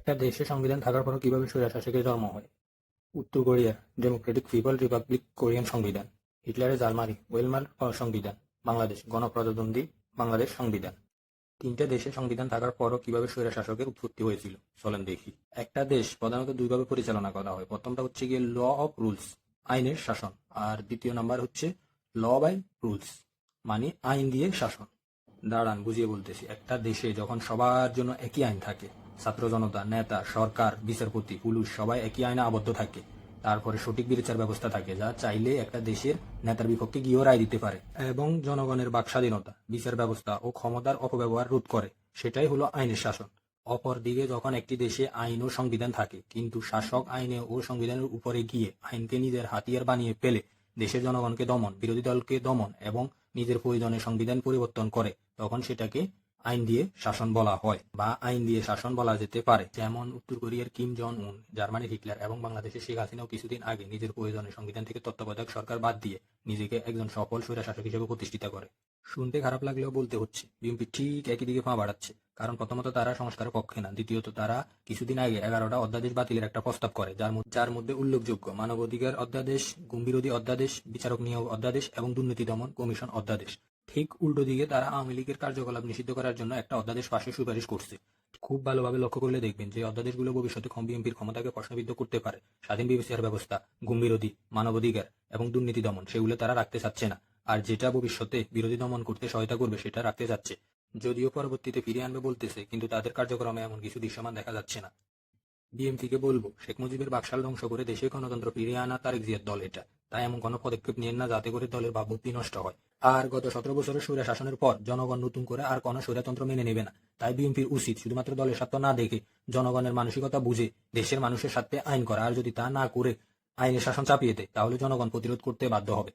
একটা দেশে সংবিধান থাকার পরও কিভাবে স্বৈরশাসকের জন্ম হয়? উত্তর কোরিয়ার ডেমোক্রেটিক পিপল রিপাবলিক কোরিয়ান সংবিধান, হিটলারের জার্মানি ওয়েলমার সংবিধান, বাংলাদেশ গণপ্রজাতন্ত্রী বাংলাদেশ সংবিধান। তিনটা দেশে সংবিধান থাকার পরও কিভাবে স্বৈরশাসকের উৎপত্তি হয়েছিল চলেন দেখি। একটা দেশ প্রধানত দুইভাবে পরিচালনা করা হয়। প্রথমটা হচ্ছে গিয়ে ল অফ রুলস, আইনের শাসন, আর দ্বিতীয় নাম্বার হচ্ছে ল বাই রুলস, মানে আইন দিয়ে শাসন। দাঁড়ান বুঝিয়ে বলতেছি। একটা দেশে যখন সবার জন্য একই আইন থাকে, ছাত্র জনতা, নেতা, সরকার, বিচারপতি, পুলিশ সবাই একই আইনে আবদ্ধ থাকে, তারপরে সঠিক বিচার ব্যবস্থা থাকে যা চাইলে একটা দেশের নেতার বিপক্ষে গিয়েও রায় দিতে পারে, এবং জনগণের বাক স্বাধীনতা, বিচার ব্যবস্থা ও ক্ষমতার অপব্যবহার রোধ করে, সেটাই হলো আইনের শাসন। অপরদিকে যখন একটি দেশে আইন ও সংবিধান থাকে কিন্তু শাসক আইনে ও সংবিধানের উপরে গিয়ে আইনকে নিজের হাতিয়ার বানিয়ে ফেলে দেশের জনগণকে দমন, বিরোধী দলকে দমন এবং নিজের প্রয়োজনে সংবিধান পরিবর্তন করে, তখন সেটাকে আইন দিয়ে শাসন বলা হয় বা আইন দিয়ে শাসন বলা যেতে পারে। যেমন উত্তর কোরিয়ার কিম জন উন, জার্মানির হিটলার এবং বাংলাদেশের শেখ হাসিনাও কিছুদিন আগে নিজের প্রয়োজনে সংবিধান থেকে তত্ত্বাবধায়ক সরকার বাদ দিয়ে নিজেকে একজন সফল স্বৈরশাসক হিসেবে প্রতিষ্ঠিত করে। শুনতে খারাপ লাগলেও বলতে হচ্ছে বিএনপি ঠিক একই দিকে পা বাড়াচ্ছে। কারণ প্রথমত তারা সংস্কারের পক্ষে না, দ্বিতীয়ত তারা কিছুদিন আগে 11টা অধ্যাদেশ বাতিলের একটা প্রস্তাব করে, যার মধ্যে উল্লেখযোগ্য মানবাধিকার অধ্যাদেশ, গুম-বিরোধী অধ্যাদেশ, বিচারক নিয়োগ অধ্যাদেশ এবং দুর্নীতি দমন কমিশন অধ্যাদেশ। ঠিক উল্টো দিকে তারা আওয়ামী লীগের কার্যকলাপ নিষিদ্ধ করার জন্য একটা অধ্যাদেশ পাশের সুপারিশ করছে। খুব ভালোভাবে লক্ষ্য করলে দেখবেন যে অধ্যাদেশগুলো ভবিষ্যতে বিএনপির ক্ষমতাকে প্রশ্নবিদ্ধ করতে পারে। স্বাধীন বিচার ব্যবস্থা, গুম-বিরোধী, মানবাধিকার এবং দুর্নীতি দমন সেগুলো তারা রাখতে চাচ্ছে না, আর যেটা ভবিষ্যতে বিরোধী দমন করতে সহায়তা করবে সেটা রাখতে যাচ্ছে। যদিও পরবর্তীতে ফিরিয়ে আনবে বলতেছে, কিন্তু তাদের কার্যক্রমে এমন কিছু দৃশ্যমান দেখা যাচ্ছে না। বিএনপিকে বলবো, শেখ মুজিবের বাকশাল ধ্বংস করে দেশে গণতন্ত্র ফিরিয়ে আনা তারেক জিয়ার দল এটা, তাই এমন কোনো পদক্ষেপ নিয়েন না যাতে করে দলের ভাবমূর্তি নষ্ট হয়। আর গত 17 বছরের স্বৈর শাসনের পর জনগণ নতুন করে আর কোনো স্বৈরতন্ত্র মেনে নেবে না। তাই বিএনপির উচিত শুধুমাত্র দলের স্বার্থ না দেখে জনগণের মানসিকতা বুঝে দেশের মানুষের স্বার্থে আইন করা, আর যদি তা না করে আইনের শাসন চাপিয়ে দেয় তাহলে জনগণ প্রতিরোধ করতে বাধ্য হবে।